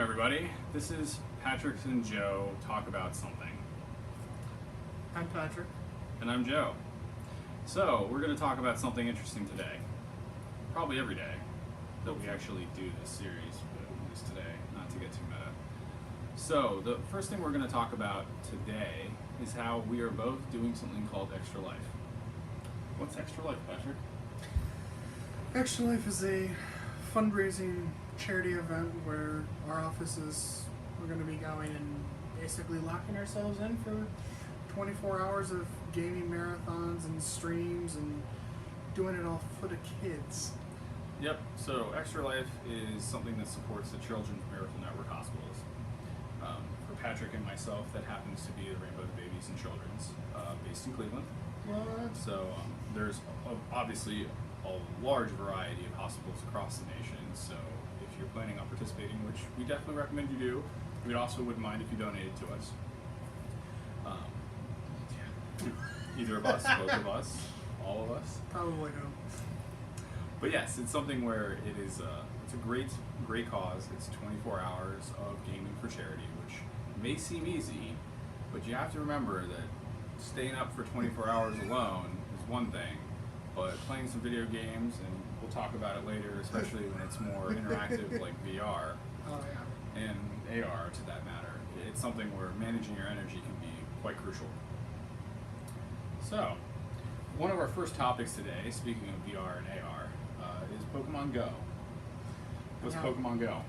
everybody. This is Patrick and Joe Talk About Something. I'm Patrick. And I'm Joe. So, we're going to talk about something interesting today. Probably every day that we actually do this series, but at least today, not to get too meta. So, the first thing we're going to talk about today is how we are both doing something called Extra Life. What's Extra Life, Patrick? Extra Life is a fundraising charity event where our offices we're going to be going and basically locking ourselves in for 24 hours of gaming marathons and streams and doing it all for the kids. Yep, so Extra Life is something that supports the Children's Miracle Network hospitals. For Patrick and myself, that happens to be the Rainbow Babies and Children's, based in Cleveland. What? So there's obviously a large variety of hospitals across the nation, so if you're planning on participating, which we definitely recommend you do, we also wouldn't mind if you donated to us. Either of us, both of us, all of us. Probably no. But yes, it's something where it's a great cause. It's 24 hours of gaming for charity, which may seem easy, but you have to remember that staying up for 24 hours alone is one thing, but playing some video games, and we'll talk about it later, especially when it's more interactive like VR and AR to that matter, it's something where managing your energy can be quite crucial. So, one of our first topics today, speaking of VR and AR, is Pokemon Go. What's Pokemon Go?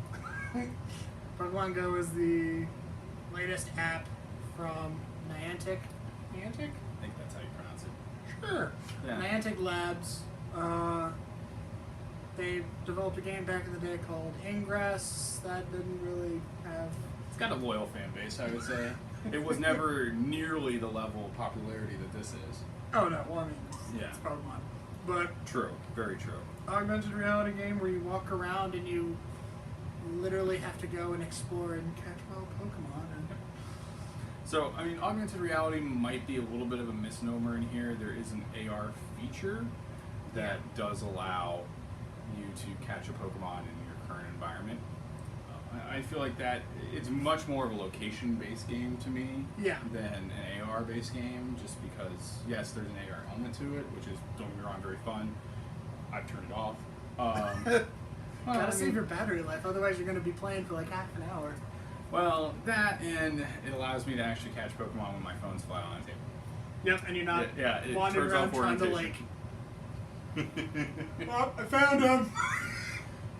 Pokemon Go is the latest app from Niantic. Niantic? I think that's how you pronounce it. Sure. Yeah. Niantic Labs. They developed a game back in the day called Ingress that didn't really have... It's got a loyal fan base, I would say. It was never nearly the level of popularity that this is. Oh no, well I mean, Yeah. it's Pokemon. But True, very true. augmented reality game where you walk around and you literally have to go and explore and catch wild Pokemon. And So, I mean, augmented reality might be a little bit of a misnomer in here. There is an AR feature that does allow you to catch a Pokemon in your current environment. I feel like that it's much more of a location-based game to me than an AR-based game, just because, yes, there's an AR element to it, which is, don't get me wrong, very fun. I've turned it off. gotta save your battery life, otherwise you're going to be playing for like half an hour. Well, that, and it allows me to actually catch Pokemon when my phone's flat on the table. Yep, and you're not it wandering turns around off trying to orientation. oh, I found him!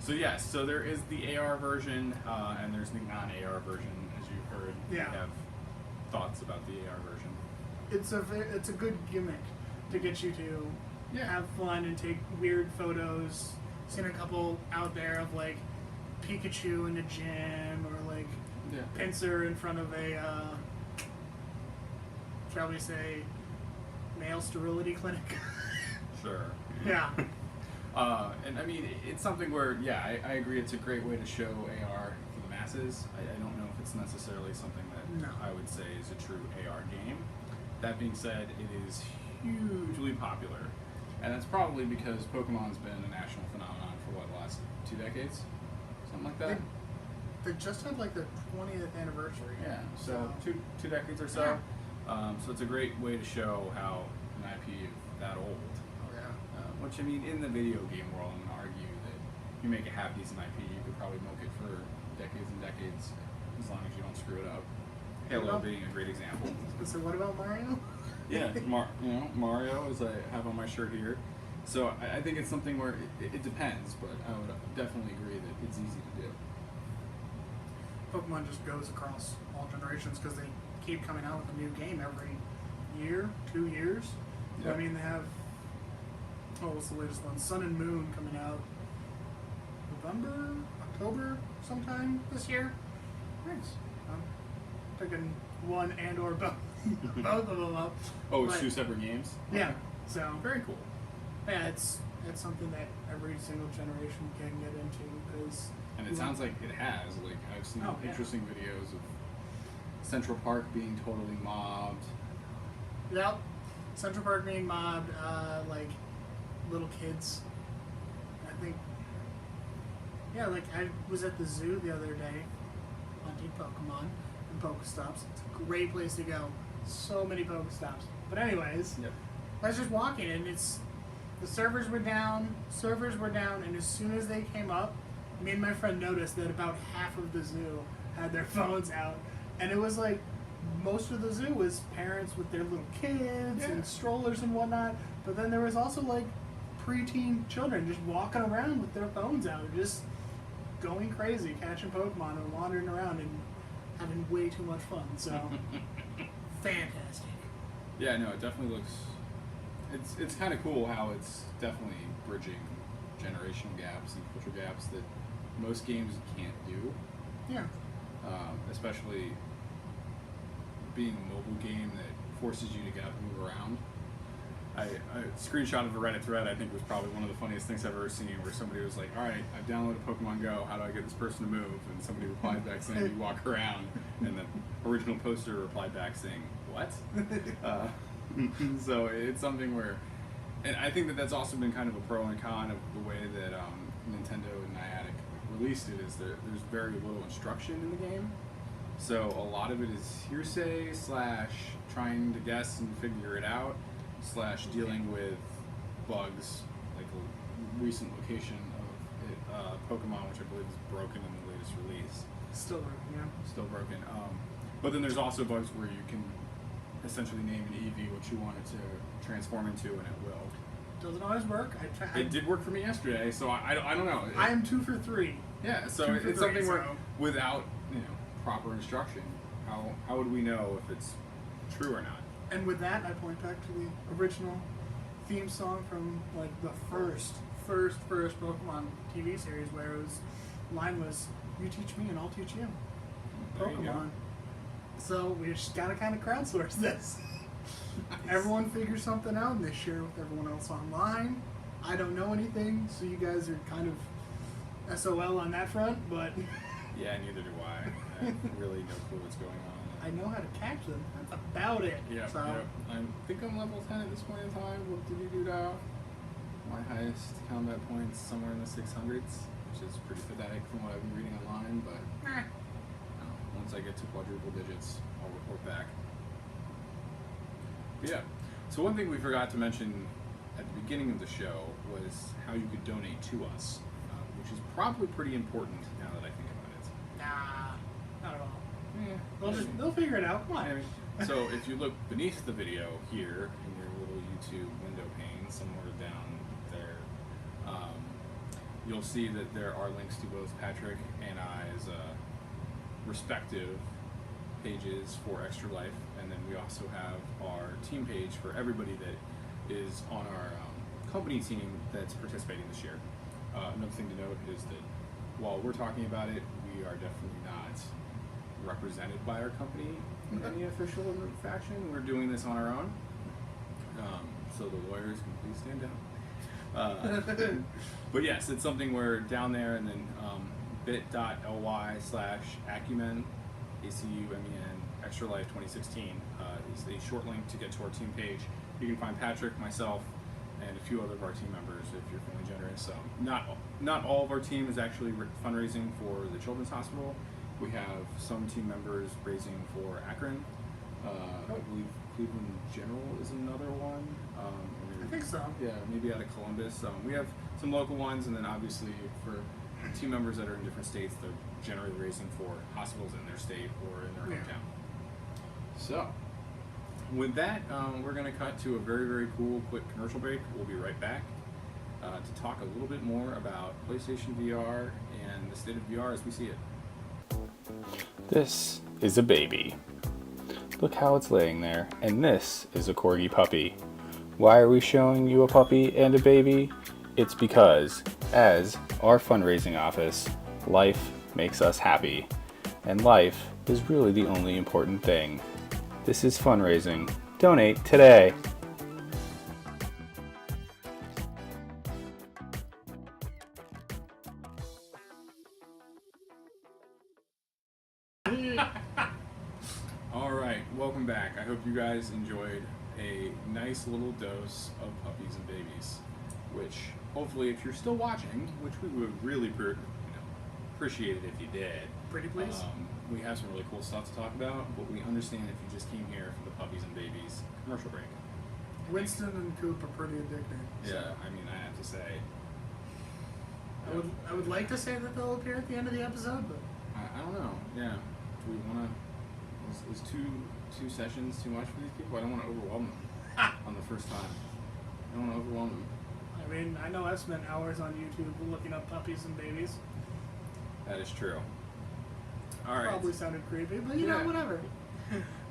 So yes, so there is the AR version, and there's the non-AR version, as you've heard. Yeah. We have thoughts about the AR version. It's a good gimmick to get you to have fun and take weird photos. Seen a couple out there of like Pikachu in the gym or like Pinsir in front of a shall we say male sterility clinic. Sure. Yeah. And I mean, it's something where, I agree, it's a great way to show AR for the masses. I don't know if it's necessarily something that I would say is a true AR game. That being said, it is hugely popular. And that's probably because Pokemon's been a national phenomenon for, the last 2 decades? Something like that? They just had like their 20th anniversary. Yeah, so two decades or so. So it's a great way to show how an IP of that old. Which, I mean, in the video game world, I'm going to argue that if you make a half-decent IP, you could probably milk it for decades and decades, as long as you don't screw it up. Halo being a great example. So what about Mario? Yeah, Mario, as I have on my shirt here. So I think it's something where it depends, but I would definitely agree that it's easy to do. Pokemon just goes across all generations because they keep coming out with a new game every year, 2 years. Yep. I mean, they have... what's the latest one? Sun and Moon coming out November, October, sometime this year. Nice. I'm picking one and or both of them up. Oh, it's 2 separate games? Yeah. Okay. So very cool. Yeah, it's something that every single generation can get into because. And it sounds like it has. Like I've seen interesting videos of Central Park being totally mobbed. Yep. Central Park being mobbed, like little kids. I think Yeah, like I was at the zoo the other day, hunting Pokemon and Pokestops. It's a great place to go. So many Pokestops. But anyways, I was just walking and the servers were down, and as soon as they came up, me and my friend noticed that about half of the zoo had their phones out. And it was like, most of the zoo was parents with their little kids and strollers and whatnot. But then there was also like preteen children just walking around with their phones out, just going crazy, catching Pokemon and wandering around and having way too much fun. So, fantastic. Yeah, no, it definitely looks. It's kind of cool how it's definitely bridging generational gaps and culture gaps that most games can't do. Yeah. Especially being a mobile game that forces you to get up and move around. A screenshot of a Reddit thread I think was probably one of the funniest things I've ever seen, where somebody was like, all right, I've downloaded Pokemon Go, how do I get this person to move? And somebody replied back saying, you walk around. And the original poster replied back saying, what? So it's something where, and I think that that's also been kind of a pro and con of the way that Nintendo and Niantic released it, is there's very little instruction in the game. So a lot of it is hearsay / trying to guess and figure it out / dealing with bugs, like a recent location of it, Pokemon, which I believe is broken in the latest release. Still broken, yeah. Still broken. But then there's also bugs where you can essentially name an Eevee what you want it to transform into, and it will. Doesn't always work. It did work for me yesterday, so I don't know. I am 2 for 3. Yeah, so it's something where without proper instruction, how would we know if it's true or not? And with that, I point back to the original theme song from like the first Pokemon TV series, where line was, "You teach me and I'll teach you." Pokemon. So we just gotta kind of crowdsource this. Nice. Everyone figures something out and they share it with everyone else online. I don't know anything, so you guys are kind of SOL on that front, but yeah, neither do I. I have really no clue what's going on. I know how to catch them. That's about it. Yeah, so. I think I'm level 10 at this point in time. What did you do now? My highest combat points somewhere in the 600s, which is pretty pathetic from what I've been reading online, but once I get to quadruple digits, I'll report back. But yeah, so one thing we forgot to mention at the beginning of the show was how you could donate to us, which is probably pretty important now that I think about it. Nah, not at all. Yeah, they'll figure it out. Come on. So if you look beneath the video here in your little YouTube window pane, somewhere down there, you'll see that there are links to both Patrick and I's respective pages for Extra Life, and then we also have our team page for everybody that is on our company team that's participating this year. Another thing to note is that while we're talking about it, we are definitely not represented by our company in any official faction. We're doing this on our own. So the lawyers can please stand down. But yes, it's something where down there, and then bit.ly/Acumen, ACUMEN, Extra Life 2016 is a short link to get to our team page. You can find Patrick, myself, and a few other of our team members if you're feeling generous. Not all of our team is actually fundraising for the Children's Hospital. We have some team members raising for Akron. I believe Cleveland General is another one. I think so. Yeah, maybe out of Columbus. We have some local ones, and then obviously for team members that are in different states, they're generally raising for hospitals in their state or in their hometown. So, with that, we're going to cut to a very, very cool, quick commercial break. We'll be right back to talk a little bit more about PlayStation VR and the state of VR as we see it. This is a baby. Look how it's laying there. And this is a corgi puppy. Why are we showing you a puppy and a baby? It's because, as our fundraising office, life makes us happy. And life is really the only important thing. This is fundraising. Donate today. Alright, welcome back. I hope you guys enjoyed a nice little dose of puppies and babies, which hopefully, if you're still watching, which we would really appreciate it if you did. Pretty please. we have some really cool stuff to talk about, but we understand if you just came here for the puppies and babies, commercial break. Winston and Coop are pretty addicting. So. Yeah, I mean, I have to say. I would like to say that they'll appear at the end of the episode, but I don't know. Yeah. Do we want to... Is two sessions too much for these people? I don't want to overwhelm them on the first time. I don't want to overwhelm them. I mean, I know I've spent hours on YouTube looking up puppies and babies. That is true. All right. Probably sounded creepy, but you know, whatever.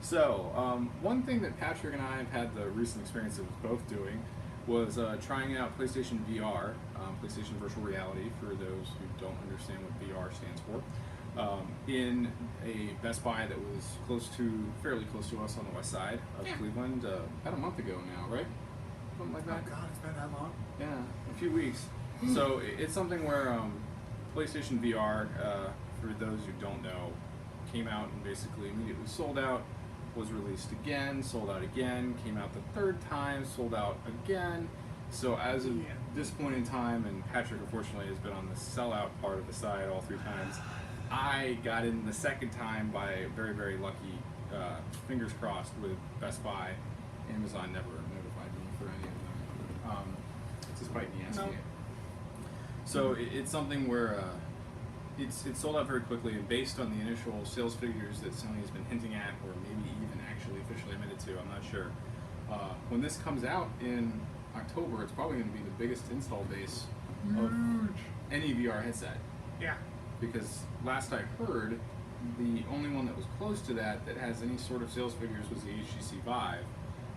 So, one thing that Patrick and I have had the recent experience of both doing was trying out PlayStation VR, PlayStation Virtual Reality, for those who don't understand what VR stands for, in a Best Buy that was fairly close to us on the west side of Cleveland, about a month ago now, right? Something like that. Oh God, it's been that long. Yeah, a few weeks. So it's something where PlayStation VR, for those who don't know, came out and basically immediately sold out, was released again, sold out again, came out the third time, sold out again. So as of this point in time, and Patrick unfortunately has been on the sellout part of the side all 3 times, I got in the second time by very, very lucky, fingers crossed, with Best Buy. Amazon never notified me for any of them, despite me asking it. So it's something where it's sold out very quickly, and based on the initial sales figures that Sony has been hinting at, or maybe even actually officially admitted to, I'm not sure. When this comes out in October, it's probably going to be the biggest install base of any VR headset. Yeah. Because last I heard, the only one that was close to that has any sort of sales figures was the HTC Vive,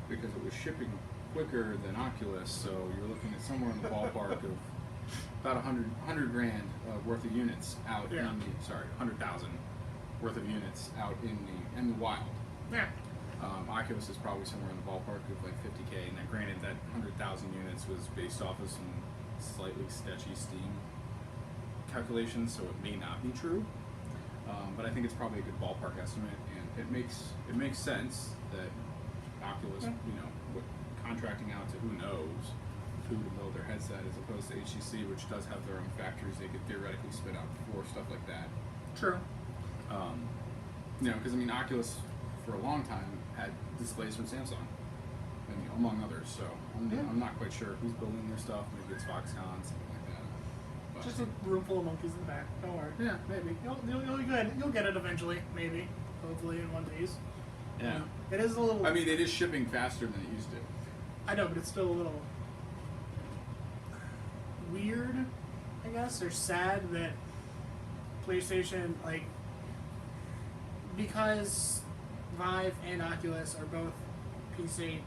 because it was shipping quicker than Oculus, so you're looking at somewhere in the ballpark of about 100 grand worth of units out in the, 100,000 worth of units out in the wild. Yeah. Oculus is probably somewhere in the ballpark of like 50K, and then granted that 100,000 units was based off of some slightly sketchy Steam calculations, so it may not be true. But I think it's probably a good ballpark estimate, and it makes sense that Oculus, contracting out to who knows who to build their headset, as opposed to HTC, which does have their own factories they could theoretically spin out for stuff like that. True. Because Oculus for a long time had displays from Samsung, among others. So I'm not quite sure who's building their stuff. Maybe it's Foxconn, something like that. But just a room full of monkeys in the back. Don't worry. Yeah, maybe. You'll get it eventually. Maybe. Hopefully in one piece. Yeah. It is a little. It is shipping faster than it used to. I know, but it's still a little weird, I guess, or sad that PlayStation, because Vive and Oculus are both PC,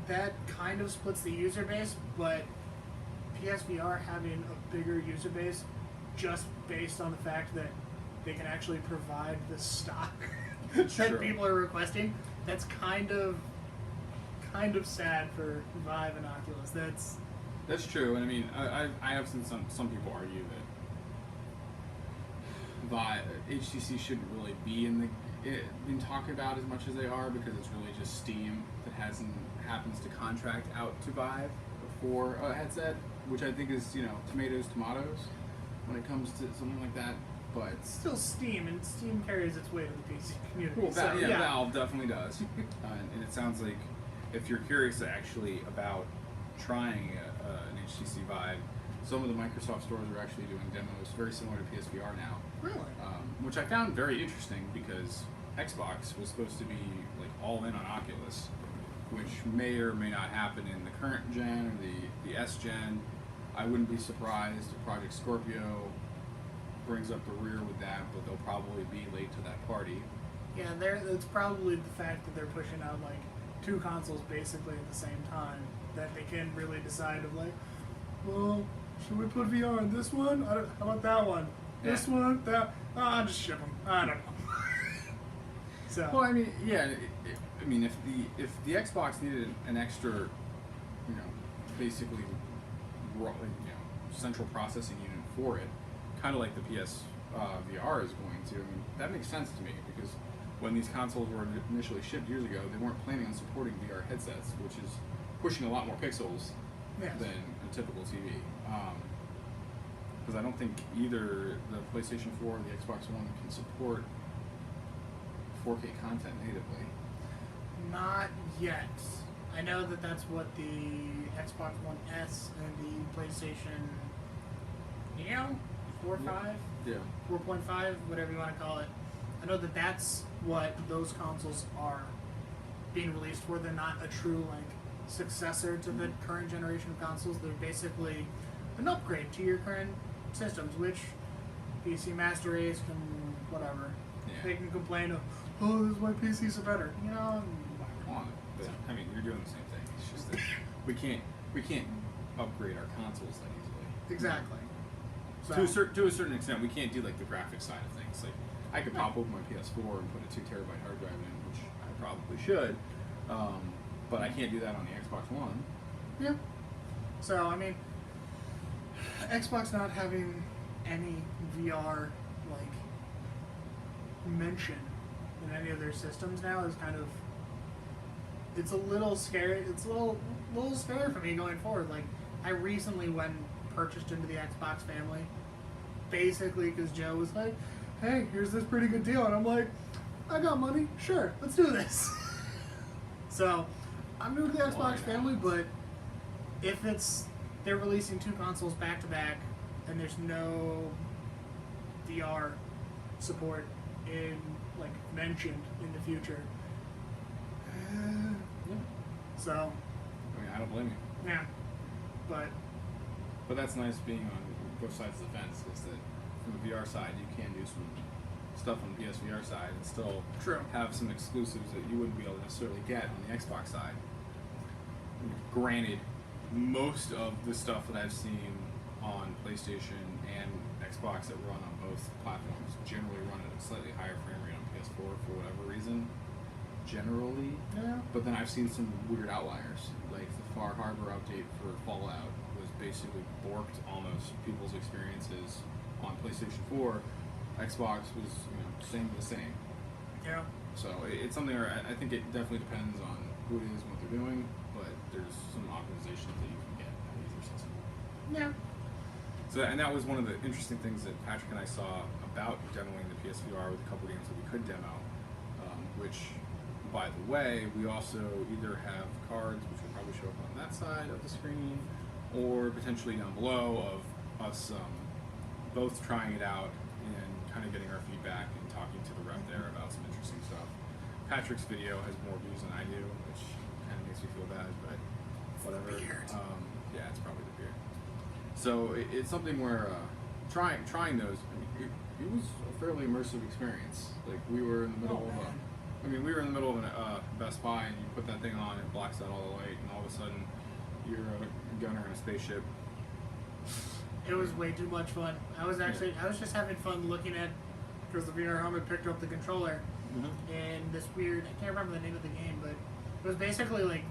that kind of splits the user base, but PSVR having a bigger user base just based on the fact that they can actually provide the stock that people are requesting, that's kind of sad for Vive and Oculus. That's true, and I have seen some people argue that Vive, HTC shouldn't really be in talked about as much as they are, because it's really just Steam that happens to contract out to Vive for a headset, which I think is tomatoes when it comes to something like that. But it's still Steam, and Steam carries its weight in the PC community. Well, Valve definitely does, and it sounds like if you're curious actually about trying an HTC Vive, some of the Microsoft stores are actually doing demos very similar to PSVR now. Really? Which I found very interesting, because Xbox was supposed to be all in on Oculus, which may or may not happen in the current gen or the S gen. I wouldn't be surprised if Project Scorpio brings up the rear with that, but they'll probably be late to that party. Yeah, it's probably the fact that they're pushing out 2 consoles basically at the same time that they can really decide well, should we put VR in this one? How about that one? Yeah. This one? That? I'll just ship them. I don't know. So. Well, if the Xbox needed an extra, basically, central processing unit for it, kind of like the PS VR is going to, that makes sense to me, because when these consoles were initially shipped years ago, they weren't planning on supporting VR headsets, which is pushing a lot more pixels than a typical TV. because I don't think either the PlayStation 4 or the Xbox One can support 4K content natively. Not yet. I know that that's what the Xbox One S and the PlayStation Neo 4 or 5? Yeah. 4.5, whatever you want to call it. I know that that's what those consoles are being released for. They're not a true successor to the current generation of consoles. They're basically an upgrade to your current systems, which PC Master Race can whatever. Yeah. They can complain of, oh, this is why PCs are better. You know. Come on. But, I mean, you're doing the same thing. It's just that we can't upgrade our consoles that easily. Exactly. So, To a certain extent, we can't do the graphics side of things. I could pop open my PS4 and put a 2 terabyte hard drive in, which I probably should, but I can't do that on the Xbox One. Yeah. So I mean, Xbox not having any VR mention in any of their systems now is kind of, it's a little scary. It's a little scary for me going forward. I recently purchased into the Xbox family, basically because Joe was like, hey, here's this pretty good deal. And I'm like, I got money. Sure, let's do this. So, I'm new to the Xbox family, but if they're releasing 2 consoles back to back and there's no VR support mentioned in the future. Yeah. So. I mean, I don't blame you. Yeah. But that's nice being on both sides of the fence, is that from the VR side, you can do some stuff on the PSVR side and still have some exclusives that you wouldn't be able to necessarily get on the Xbox side. Granted, most of the stuff that I've seen on PlayStation and Xbox that run on both platforms generally run at a slightly higher frame rate on PS4 for whatever reason. Generally. Yeah. But then I've seen some weird outliers, like the Far Harbor update for Fallout was basically borked almost people's experiences on PlayStation 4. Xbox was, same. Yeah. So it's something where I think it definitely depends on who it is and what they're doing, but there's some optimizations that you can get out of either system. Yeah. So, and that was one of the interesting things that Patrick and I saw about demoing the PSVR with a couple games that we could demo, which, by the way, we also either have cards, which will probably show up on that side of the screen, or potentially down below of us both trying it out and kind of getting our feedback and talking to the rep there about some interesting stuff. Patrick's video has more views than I do, which kind of makes me feel bad, but whatever. Yeah, it's probably the beard. So it's something where trying those, it was a fairly immersive experience. We were in the middle we were in the middle of a Best Buy, and you put that thing on, it blocks out all the light, and all of a sudden you're a gunner in a spaceship. It was way too much fun. I was just having fun looking at, because the VR helmet picked up the controller, and this weird, I can't remember the name of the game, but it was basically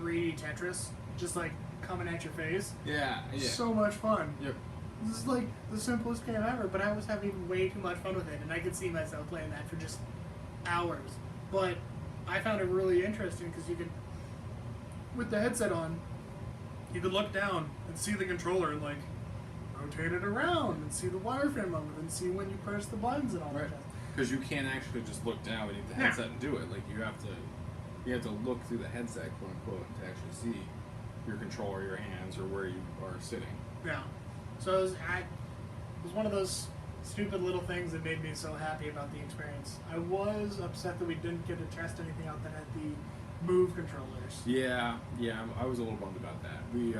3D Tetris, just coming at your face. Yeah. So much fun. Yep. This is the simplest game ever, but I was having way too much fun with it, and I could see myself playing that for just hours. But I found it really interesting because you could, with the headset on, you could look down and see the controller and rotate it around and see the wireframe of it and see when you press the buttons and all that. Because you can't actually just look down beneath the headset and do it. You have to look through the headset, quote unquote, to actually see your controller, your hands, or where you are sitting. Yeah. So it was one of those stupid little things that made me so happy about the experience. I was upset that we didn't get to test anything out that had the Move controllers. Yeah, I was a little bummed about that. We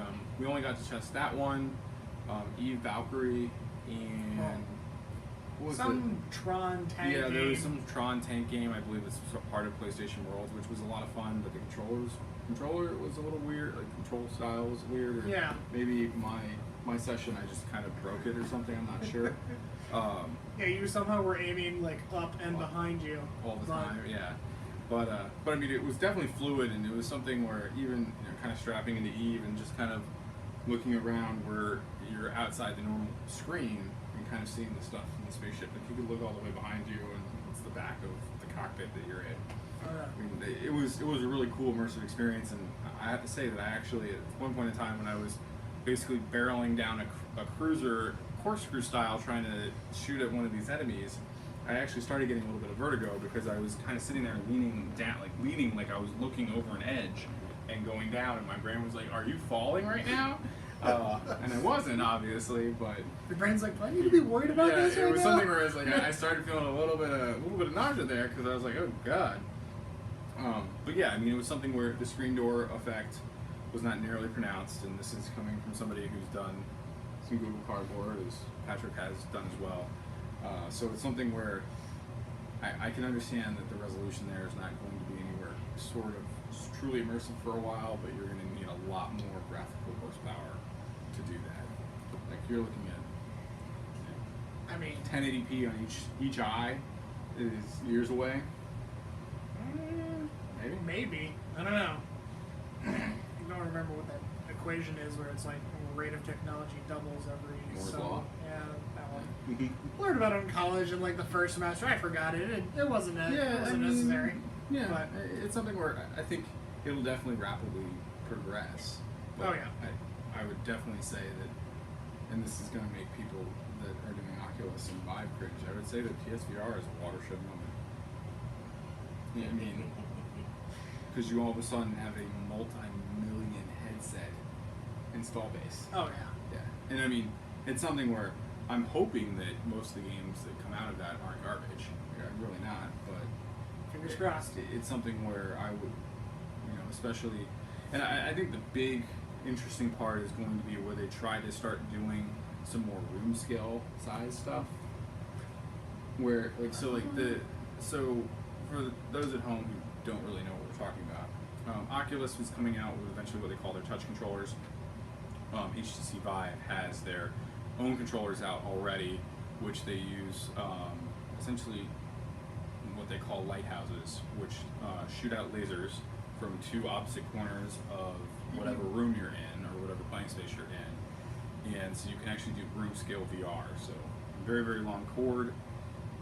only got to test that one, Eve Valkyrie, and some Tron tank game. Yeah, there was some Tron tank game. I believe it's part of PlayStation Worlds, which was a lot of fun. But the controller was a little weird. Control style was weird. Or maybe my session, I just kind of broke it or something. I'm not sure. You somehow were aiming up and behind you all the time. Yeah. But I mean, it was definitely fluid, and it was something where even kind of strapping into Eve and just kind of looking around where you're outside the normal screen and kind of seeing the stuff in the spaceship. Like you could look all the way behind you, and it's the back of the cockpit that you're in. I mean, it was a really cool immersive experience, and I have to say that I actually, at one point in time when I was basically barreling down a cruiser corkscrew style trying to shoot at one of these enemies, I actually started getting a little bit of vertigo because I was kind of sitting there leaning down, like I was looking over an edge and going down, and my brain was like, "Are you falling right now?" And I wasn't, obviously, but Your brain's like, do I need to be worried about yeah, this right it was now? something where it's like I started feeling a little bit of nausea there because I was like, "Oh God." But yeah, I mean, it was something where the screen door effect was not nearly pronounced, and this is coming from somebody who's done some Google Cardboard, as Patrick has done as well. So it's something where I can understand that the resolution there is not going to be anywhere sort of truly immersive for a while, but you're going to need a lot more graphical horsepower to do that. Like you're looking at, I mean, 1080p on each eye is years away. maybe. I don't know. I don't remember what that equation is where it's like rate of technology doubles every Moore's so law. yeah, that one. Learned about it in college in like the first semester. I forgot it. It wasn't necessary. Yeah, But it's something where I think it'll definitely rapidly progress. But Oh, yeah. I would definitely say that, and this is going to make people that are doing Oculus and Vive cringe. I would say that PSVR is a watershed moment. Yeah, I mean, because you all of a sudden have a multi-million headset install base. oh yeah. Yeah, and I mean, it's something where I'm hoping that most of the games that come out of that aren't garbage. I'm really not, but Fingers crossed. it's something where I would, especially, and I think the big interesting part is going to be where they try to start doing some more room scale size stuff. Where so for those at home who don't really know what we're talking about, Oculus was coming out with eventually what they call their touch controllers. HTC Vive has their own controllers out already, which they use essentially what they call lighthouses, which shoot out lasers from two opposite corners of whatever room you're in or whatever playing space you're in. And so you can actually do room scale VR. So very, very long cord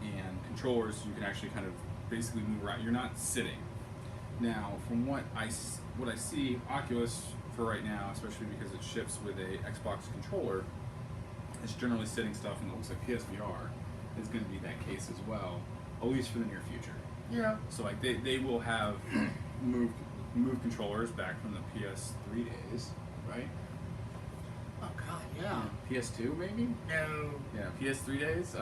and controllers, so you can actually kind of basically move around. You're not sitting. Now, from what I see, Oculus for right now, especially because it ships with a Xbox controller, it's generally sitting stuff, and it looks like PSVR is going to be that case as well, at least for the near future. Yeah. So like they will have move controllers back from the PS3 days, right? Oh god, yeah. PS2 maybe? No. Yeah, PS3 days.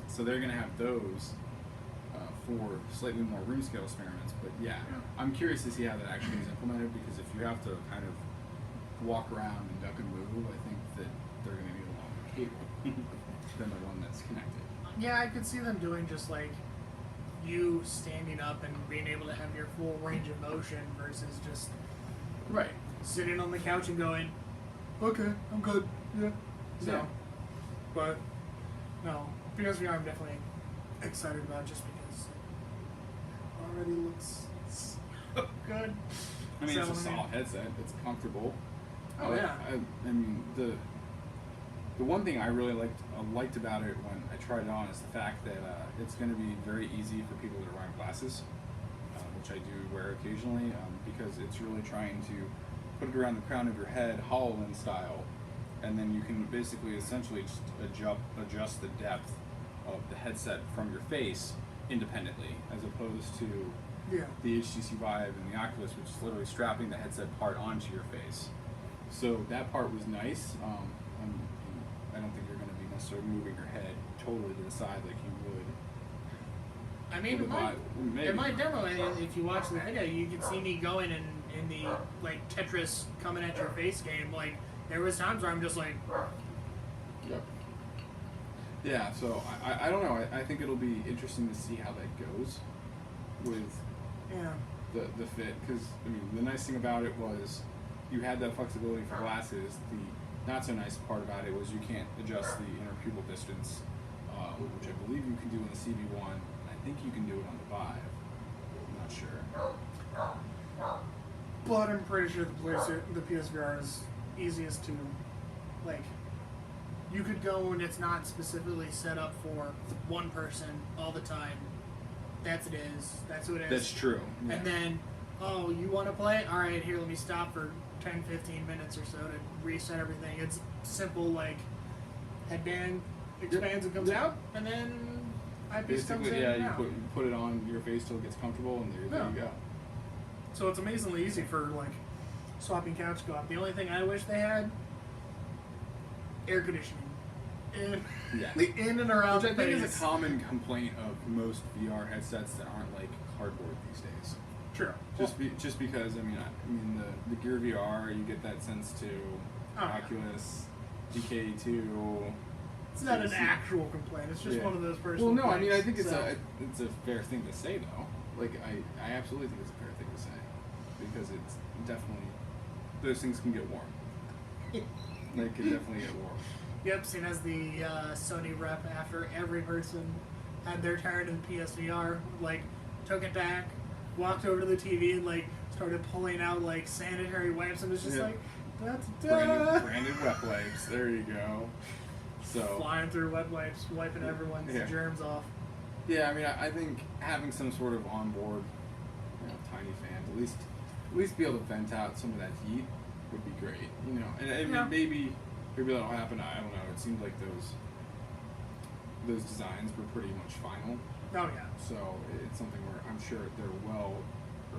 So they're gonna have those for slightly more room scale experiments. But yeah, I'm curious to see how that actually is implemented, because if you have to kind of walk around and duck and move, I think that they're gonna need a longer cable than the one that's connected. Yeah, I could see them doing just like you standing up and being able to have your full range of motion versus just Right. sitting on the couch and going, okay, I'm good. Yeah. So, Yeah. but no, PSVR I'm definitely excited about just because it already looks so good. I mean, it's a So, solid headset. It's comfortable. Oh, yeah. I mean, the one thing I really liked about it when I tried it on is the fact that it's going to be very easy for people that are wearing glasses, which I do wear occasionally, because it's really trying to put it around the crown of your head, HoloLens style, and then you can basically essentially just adjust the depth of the headset from your face independently, as opposed to Yeah. the HTC Vive and the Oculus, which is literally strapping the headset part onto your face. So that part was nice. I don't think you're going to be necessarily moving your head totally to the side like you would. I mean, in my demo, if you watch the video, you can see me going in the like Tetris coming at your face game. Like there was times where I'm just like, Yep. Yeah, so I don't know. I think it'll be interesting to see how that goes with yeah, the fit, because I mean the nice thing about it was you had that flexibility for glasses. The not so nice part about it was you can't adjust the interpupil distance, which I believe you can do in the CB1. I think you can do it on the Vive. I'm not sure. but I'm pretty sure the PSVR is easiest to like. You could go and it's not specifically set up for one person all the time. That's it is. That's who it is. That's true. Yeah. And then, oh, you want to play? All right, here, let me stop for 10, 15 minutes or so to reset everything. It's simple, like, headband expands and comes out, and then eyepiece comes Basically, in yeah, and you out. put it on your face till it gets comfortable, and there Yeah. you go. So it's amazingly easy for like swapping couch co-op. The only thing I wish they had, air conditioning. Yeah. In and around Which I think is face. a common complaint of most VR headsets that aren't like cardboard these days. True. Just because I mean the Gear VR, you get that sense too. Oh, yeah. Oculus, DK2. It's not an actual complaint. It's just Yeah. one of those personal. Well, no, I mean I think complaints, it's a fair thing to say though. Like I absolutely think it's a fair thing to say because it's definitely those things can get warm. They can definitely get warm. Yep, seen as the Sony rep after every person had their turn in PSVR, like took it back, walked over to the TV and like started pulling out like sanitary wipes and was just Yeah. like, da-da-da. Branded wet wipes. There you go. So Flying through wet wipes, wiping everyone's Yeah. germs off. yeah, I mean I think having some sort of onboard, tiny fan, at least be able to vent out some of that heat would be great. And Yeah. maybe that'll happen. I don't know. It seems like those designs were pretty much final. Oh yeah. So it's something where I'm sure they're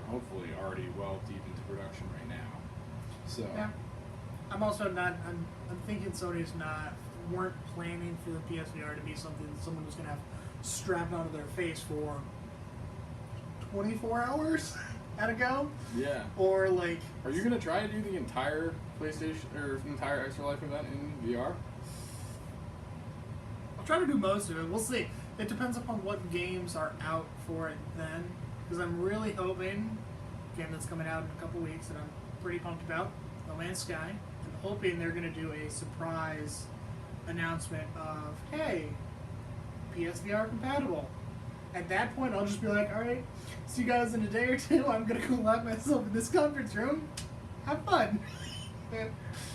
hopefully already well deep into production right now. So Yeah. I'm also not. I'm thinking Sony's weren't planning for the PSVR to be something that someone was gonna have strapped onto their face for 24 hours at a go, yeah. or like. Are you gonna try to do the entire PlayStation or the entire Extra Life event in VR? I'll try to do most of it. We'll see. It depends upon what games are out for it then, because I'm really hoping, game that's coming out in a couple weeks that I'm pretty pumped about, No Man's Sky. I'm hoping they're going to do a surprise announcement of, hey, PSVR compatible. At that point, I'll just be like, all right, see you guys in a day or two. I'm going to go lock myself in this conference room. Have fun.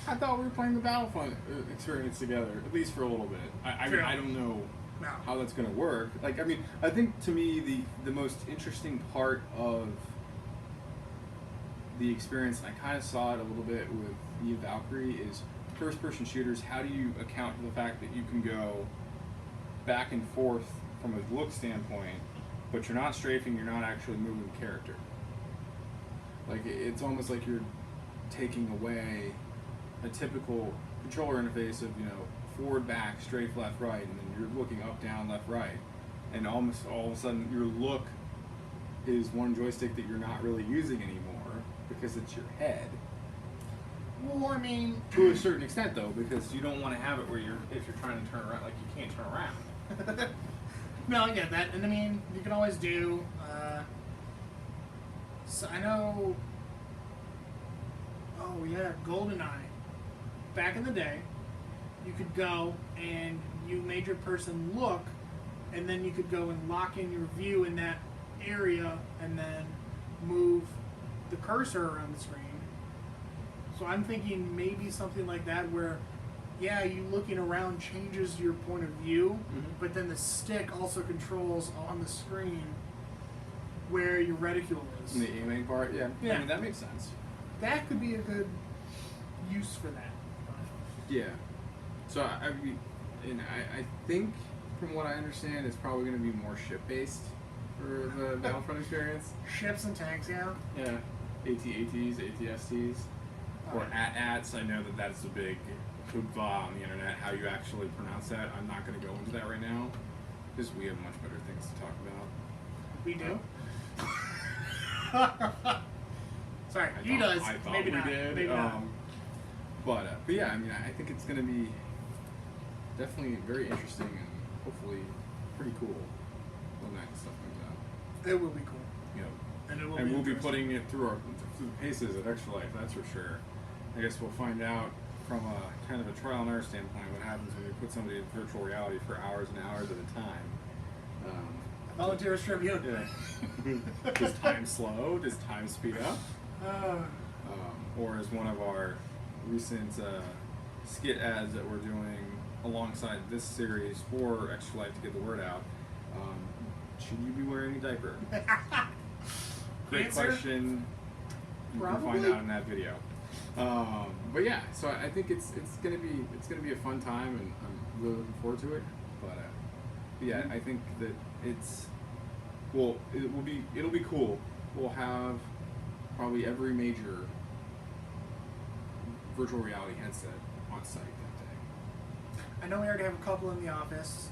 I thought we were playing the Battlefront experience together, at least for a little bit. I don't know No. how that's going to work. Like, I mean, I think to me the most interesting part of the experience, and I kind of saw it a little bit with Eve Valkyrie, is first-person shooters. How do you account for the fact that you can go back and forth from a look standpoint, but you're not strafing, you're not actually moving the character? Like, it's almost like you're taking away a typical controller interface of, forward, back, strafe, left, right, and then you're looking up, down, left, right. And almost all of a sudden your look is one joystick that you're not really using anymore because it's your head. Well, I mean, To a certain extent though, because you don't want to have it where if you're trying to turn around, like you can't turn around. no, I get that. And I mean, you can always do, so I know, oh yeah, GoldenEye. Back in the day, you could go and you made your person look, and then you could go and lock in your view in that area and then move the cursor around the screen. So I'm thinking maybe something like that where, yeah, you looking around changes your point of view, but then the stick also controls on the screen where your reticule is. The aiming part, yeah. Yeah. I mean, that makes sense. That could be a good use for that. Yeah. So I think from what I understand, it's probably going to be more ship-based for the Battlefront experience. Ships and tanks, yeah. Yeah. AT-ATs, AT-STs. Or AT-ATs. I know that is a big hoopla on the internet, how you actually pronounce that. I'm not going to go into that right now, because we have much better things to talk about. We do? Sorry, he thought- does. I thought Maybe we not. did. Maybe not. But yeah, I mean, I think it's going to be definitely very interesting and hopefully pretty cool when that stuff comes out. It will be cool. And it will And be we'll be interesting. putting it through the paces at Extra Life, that's for sure. I guess we'll find out from a kind of a trial and error standpoint what happens when you put somebody in virtual reality for hours and hours at a time. Volunteers tribute. Yeah. Does time slow? Does time speed up? Or is one of our recent skit ads that we're doing alongside this series for Extra Life to get the word out, should you be wearing a diaper? Great Answer? question. You can Probably. find out in that video. But yeah, so I think it's gonna be a fun time, and I'm really looking forward to it. But yeah, I think that it'll be cool. We'll have probably every major virtual reality headset on site that day. I know we already have a couple in the office,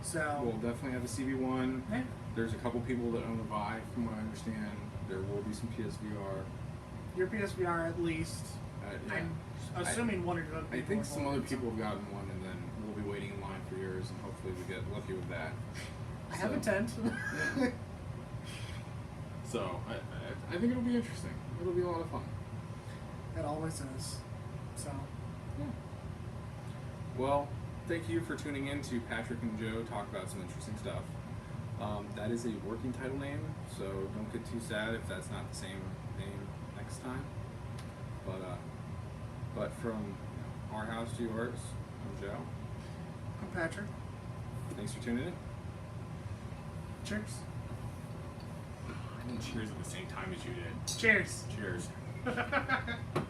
so We'll definitely have a CB1. yeah. There's a couple people that own the Vive, from what I understand. There will be some PSVR. Your PSVR at least. Yeah. I'm assuming one or two other I people. think have some ordered other people have gotten one, and then we'll be waiting in line for yours, and hopefully we get lucky with that. I have a tent. So I think it'll be interesting. It'll be a lot of fun. It always is. So Yeah. Well, thank you for tuning in to Patrick and Joe talk about some interesting stuff. That is a working title name, so don't get too sad if that's not the same name next time. But from our house to yours, I'm Joe. I'm Patrick. Thanks for tuning in. Cheers. I didn't cheers at the same time as you did. Cheers. Cheers.